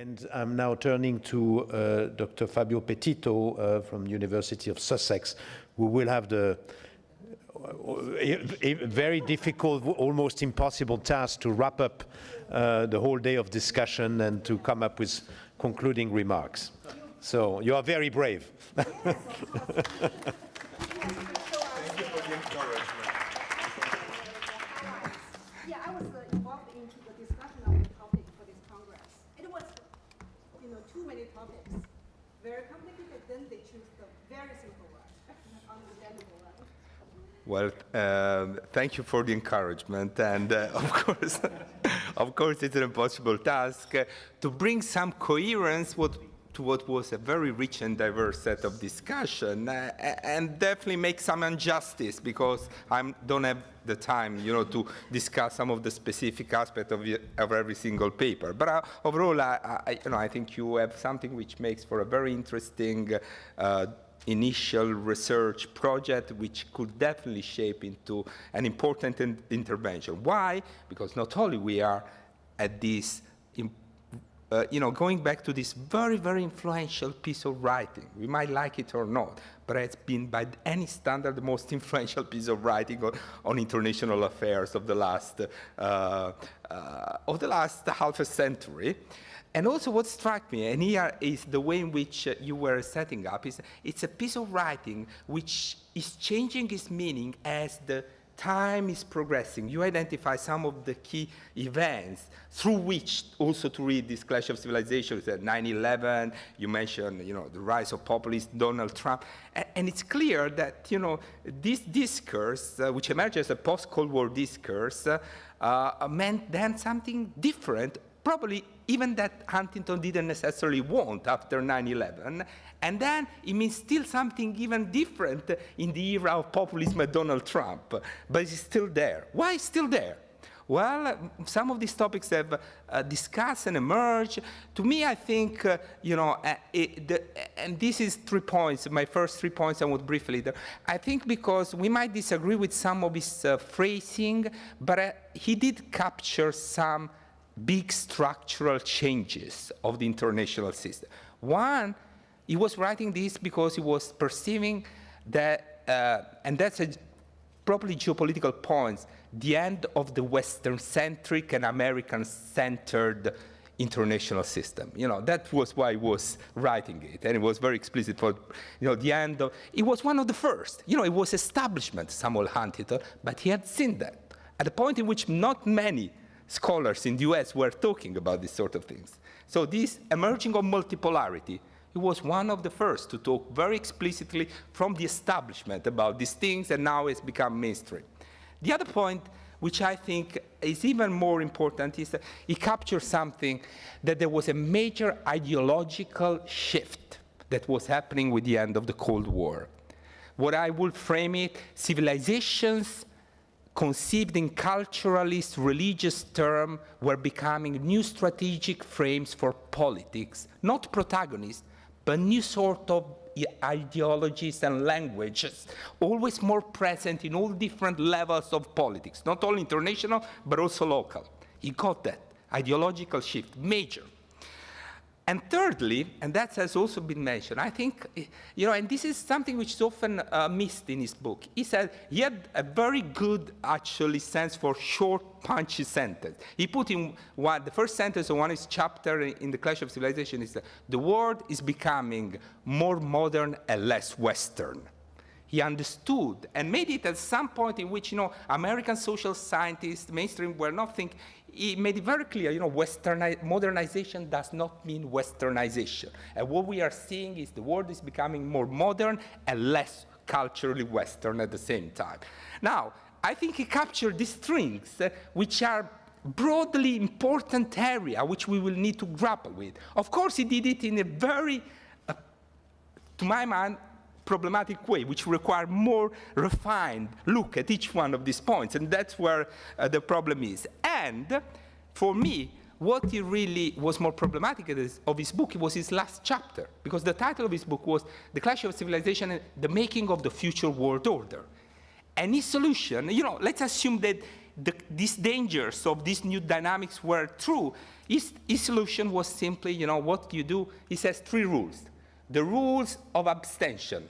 And I'm now turning to Dr. Fabio Petito from the University of Sussex, who will have the a very difficult, almost impossible task to wrap up the whole day of discussion and to come up with concluding remarks. So you are very brave. Thank you for the encouragement. Yeah, I was involved into the discussion of the topic for this Congress. It was, too many topics. Very complicated, then they choose the very simple one, understandable one. Well, thank you for the encouragement, and of course, it's an impossible task to bring some coherence to what was a very rich and diverse set of discussion, and definitely make some injustice because I don't have the time, to discuss some of the specific aspects of every single paper. But overall, I think you have something which makes for a very interesting initial research project, which could definitely shape into an important intervention. Why? Because not only we are at this going back to this very, very influential piece of writing. We might like it or not, but it's been by any standard the most influential piece of writing on international affairs of the last half a century. And also what struck me, and here is the way in which you were setting up, is it's a piece of writing which is changing its meaning as the time is progressing. You identify some of the key events through which also to read this clash of civilizations, 9/11, you mentioned, the rise of populist Donald Trump, and it's clear that, this discourse, which emerged as a post-Cold War discourse, meant then something different, probably even that Huntington didn't necessarily want after 9/11, and then it means still something even different in the era of populism and Donald Trump, but it's still there. Why is it still there? Well, some of these topics have discussed and emerged. To me, I think, and this is 3 points, my first 3 points I would briefly, I think because we might disagree with some of his phrasing, but he did capture some big structural changes of the international system. One, he was writing this because he was perceiving that, and that's probably geopolitical points, the end of the Western-centric and American-centered international system. That was why he was writing it, and it was very explicit for, the end of, it was one of the first. It was establishment, Samuel Huntington, but he had seen that at a point in which not many scholars in the US were talking about these sort of things. So this emerging of multipolarity, he was one of the first to talk very explicitly from the establishment about these things, and now it's become mainstream. The other point, which I think is even more important, is that he captured something, that there was a major ideological shift that was happening with the end of the Cold War. What I would frame it, civilizations conceived in culturalist, religious terms were becoming new strategic frames for politics, not protagonists, but new sort of ideologies and languages, always more present in all different levels of politics, not only international, but also local. He got that ideological shift, major. And thirdly, and that has also been mentioned, I think, and this is something which is often missed in his book. He said he had a very good, actually, sense for short, punchy sentence. He put in the first sentence of one of his chapter in The Clash of Civilization is that the world is becoming more modern and less Western. He understood and made it at some point in which, American social scientists, mainstream, were not thinking. He made it very clear, modernization does not mean Westernization. And what we are seeing is the world is becoming more modern and less culturally Western at the same time. Now, I think he captured these strings, which are broadly important area, which we will need to grapple with. Of course, he did it in a very, to my mind, problematic way, which require more refined look at each one of these points, and that's where the problem is. And for me, what he really was more problematic of his book was his last chapter, because the title of his book was The Clash of Civilization and the Making of the Future World Order. And his solution, let's assume that these dangers of these new dynamics were true, his solution was simply, what do you do? He says 3 rules. The rules of abstention,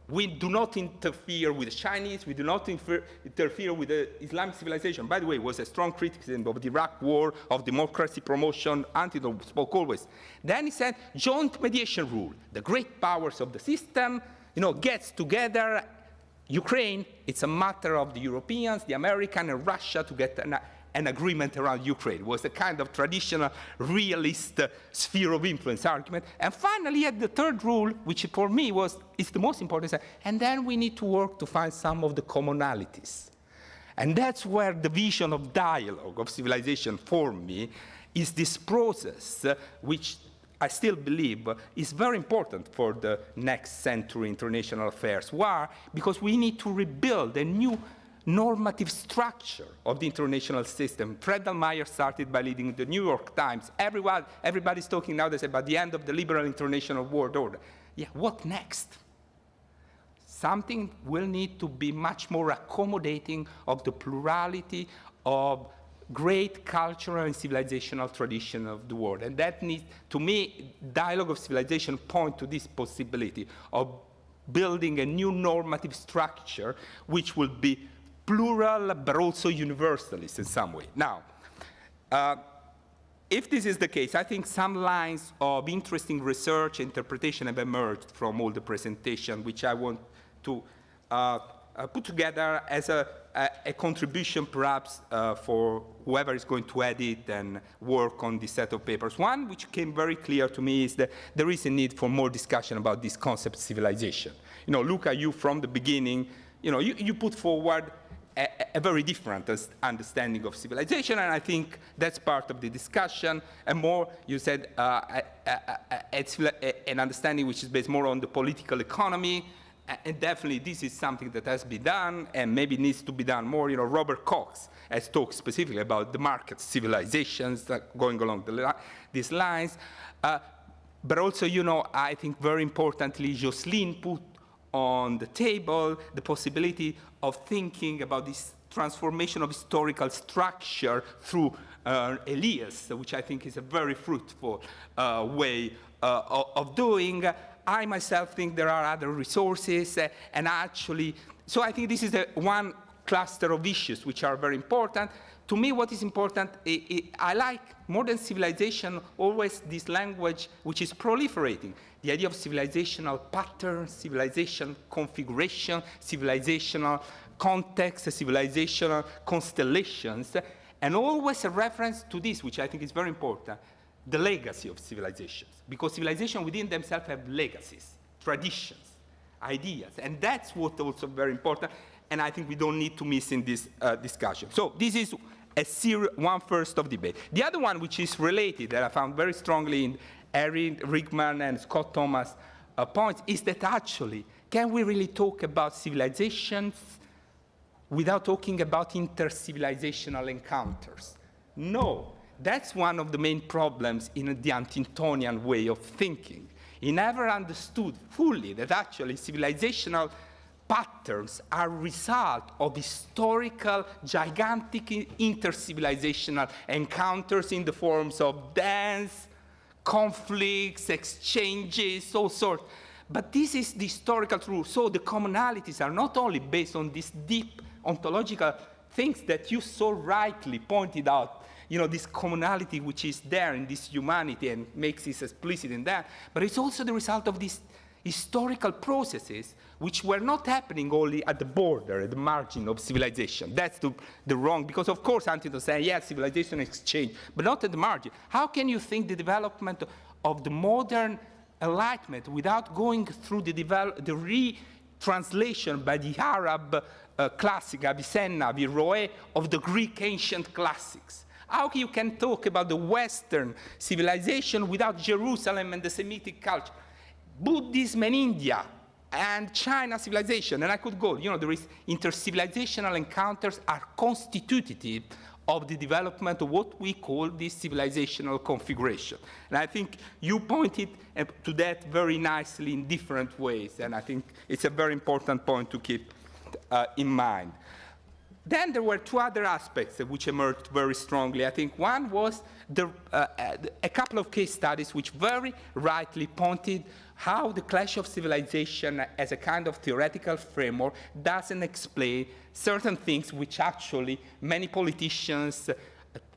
we do not interfere with the Chinese, we do not interfere with the Islamic civilization. By the way, it was a strong criticism of the Iraq war, of democracy promotion, Antidote spoke always. Then he said, joint mediation rule. The great powers of the system, gets together. Ukraine, it's a matter of the Europeans, the Americans, and Russia to get an agreement around Ukraine. It was a kind of traditional realist sphere of influence argument. And finally, at the 3rd rule, which for me is the most important, and then we need to work to find some of the commonalities. And that's where the vision of dialogue, of civilization for me, is this process which I still believe is very important for the next century international affairs. Why? Because we need to rebuild a new normative structure of the international system. Fred Dallmeyer started by leading the New York Times. Everybody's talking nowadays about the end of the liberal international world order. Yeah, what next? Something will need to be much more accommodating of the plurality of great cultural and civilizational tradition of the world. And that needs, to me, dialogue of civilization point to this possibility of building a new normative structure which will be plural but also universalist in some way. Now, if this is the case, I think some lines of interesting research and interpretation have emerged from all the presentation, which I want to put together as a contribution perhaps for whoever is going to edit and work on this set of papers. One which came very clear to me is that there is a need for more discussion about this concept of civilization. Luca, you from the beginning, you put forward a very different understanding of civilization, and I think that's part of the discussion. And more, you said, an understanding which is based more on the political economy. And definitely this is something that has been done and maybe needs to be done more. Robert Cox has talked specifically about the market civilizations going along these lines. But also, I think very importantly, Jocelyn put on the table the possibility of thinking about this transformation of historical structure through Elias, which I think is a very fruitful way of doing. I myself think there are other resources, and actually, so I think this is one cluster of issues which are very important. To me, what is important, I like modern civilization, always this language which is proliferating. The idea of civilizational patterns, civilization configuration, civilizational context, civilizational constellations, and always a reference to this, which I think is very important, the legacy of civilizations. Because civilizations within themselves have legacies, traditions, ideas, and that's what also very important, and I think we don't need to miss in this discussion. So this is one first of debate. The other one, which is related, that I found very strongly in Erin Rickman and Scott Thomas' points, is that actually, can we really talk about civilizations without talking about inter-civilizational encounters? No. That's one of the main problems in the Antintonian way of thinking. He never understood fully that actually civilizational patterns are a result of historical, gigantic inter-civilizational encounters in the forms of dance, conflicts, exchanges, all sorts. But this is the historical truth. So the commonalities are not only based on these deep ontological things that you so rightly pointed out, this commonality which is there in this humanity and makes it explicit in that, but it's also the result of these historical processes which were not happening only at the border, at the margin of civilization. That's the wrong, because of course Antidote say, yes, civilization exchange, but not at the margin. How can you think the development of the modern Enlightenment without going through the retranslation by the Arab classic, Avicenna, Averroes, of the Greek ancient classics? How you can talk about the Western civilization without Jerusalem and the Semitic culture? Buddhism and India and China civilization, and I could go. There is inter-civilizational encounters are constitutive of the development of what we call this civilizational configuration. And I think you pointed to that very nicely in different ways, and I think it's a very important point to keep in mind. Then there were two other aspects which emerged very strongly. I think one was a couple of case studies which very rightly pointed how the clash of civilization as a kind of theoretical framework doesn't explain certain things which actually many politicians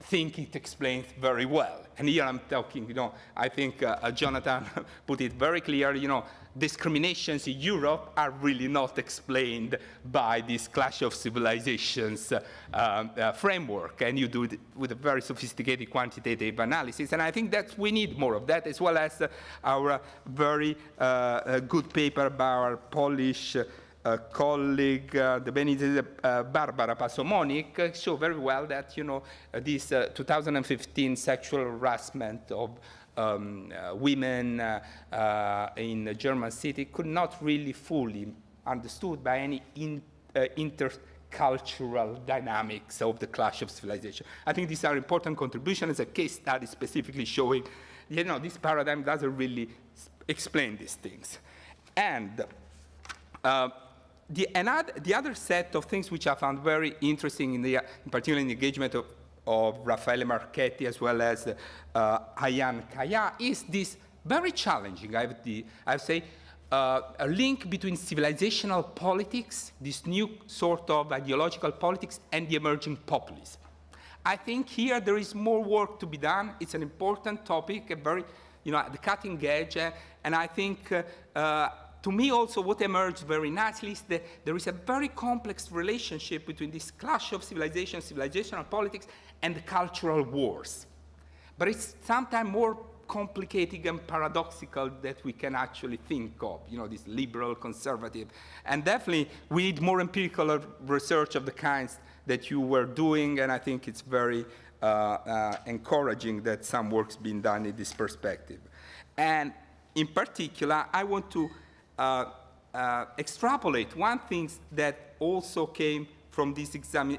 think it explains very well. And here I'm talking, I think Jonathan put it very clearly, discriminations in Europe are really not explained by this clash of civilizations framework, and you do it with a very sophisticated quantitative analysis. And I think that we need more of that, as well as our very good paper by our Polish colleague, the Benedict Barbara Pasomonik, show very well that, this 2015 sexual harassment of women in a German city could not really fully understood by any intercultural dynamics of the clash of civilization. I think these are important contributions as a case study specifically showing, this paradigm doesn't really explain these things. And the other set of things which I found very interesting, in particular in the engagement of Raffaele Marchetti as well as Ayaan Kaya, is this very challenging, I would say, a link between civilizational politics, this new sort of ideological politics, and the emerging populism. I think here there is more work to be done. It's an important topic, a very, at the cutting edge, and I think to me also what emerged very nicely is that there is a very complex relationship between this clash of civilization, civilizational politics, and the cultural wars. But it's sometimes more complicated and paradoxical that we can actually think of, this liberal, conservative. And definitely we need more empirical research of the kinds that you were doing, and I think it's very encouraging that some work's been done in this perspective. And in particular, I want to extrapolate one thing that also came from this exam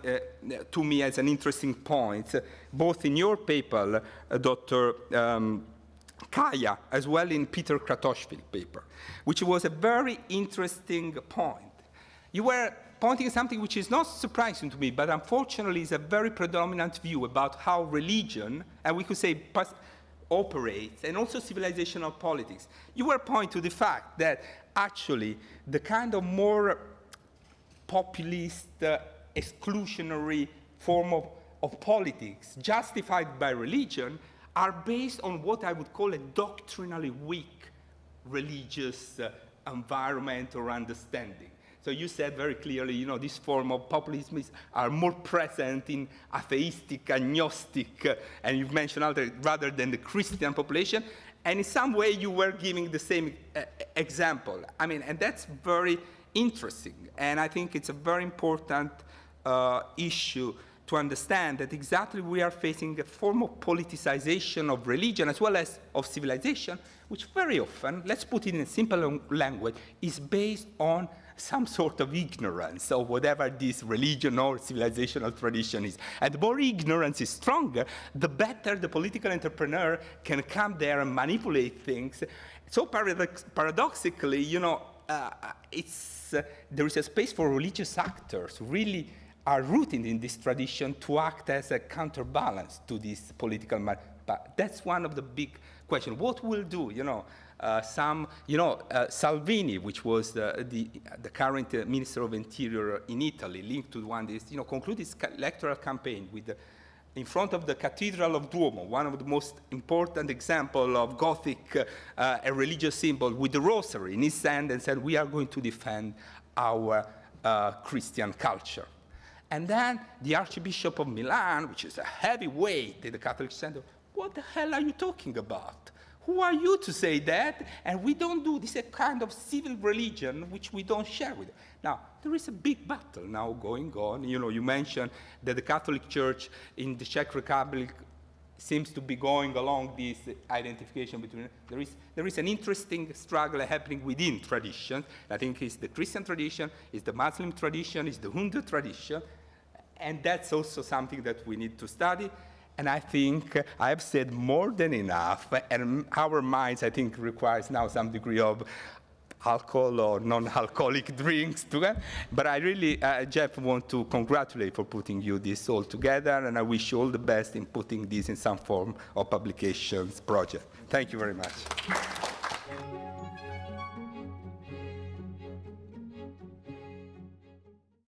to me as an interesting point, both in your paper, Dr. Kaya, as well in Peter Kratochvil's paper, which was a very interesting point. You were pointing at something which is not surprising to me, but unfortunately is a very predominant view about how religion, and we could say operates, and also civilizational politics. You were pointing to the fact that actually the kind of more populist, exclusionary form of politics justified by religion are based on what I would call a doctrinally weak religious environment or understanding. So you said very clearly, this form of populism are more present in atheistic, agnostic, and you've mentioned other, rather than the Christian population. And in some way, you were giving the same example. And that's very interesting. And I think it's a very important issue to understand that exactly we are facing a form of politicization of religion as well as of civilization, which very often, let's put it in a simple language, is based on some sort of ignorance of whatever this religion or civilizational tradition is. And the more ignorance is stronger, the better the political entrepreneur can come there and manipulate things. So paradoxically, there is a space for religious actors who really are rooted in this tradition to act as a counterbalance to this political. But that's one of the big questions. What will do, Salvini, which was the current Minister of Interior in Italy, linked to one this, concluded his electoral campaign with in front of the Cathedral of Duomo, one of the most important examples of Gothic, a religious symbol, with the rosary in his hand, and said, we are going to defend our Christian culture. And then the Archbishop of Milan, which is a heavyweight in the Catholic Center, what the hell are you talking about? Who are you to say that? And we don't do this, a kind of civil religion which we don't share with them. Now, there is a big battle now going on. You mentioned that the Catholic Church in the Czech Republic seems to be going along this identification between. There is an interesting struggle happening within traditions. I think it's the Christian tradition, it's the Muslim tradition, it's the Hindu tradition, and that's also something that we need to study. And I think I've said more than enough, and our minds, I think, requires now some degree of alcohol or non-alcoholic drinks together. But I really, Jeff, want to congratulate for putting this all together, and I wish you all the best in putting this in some form of publications project. Thank you very much.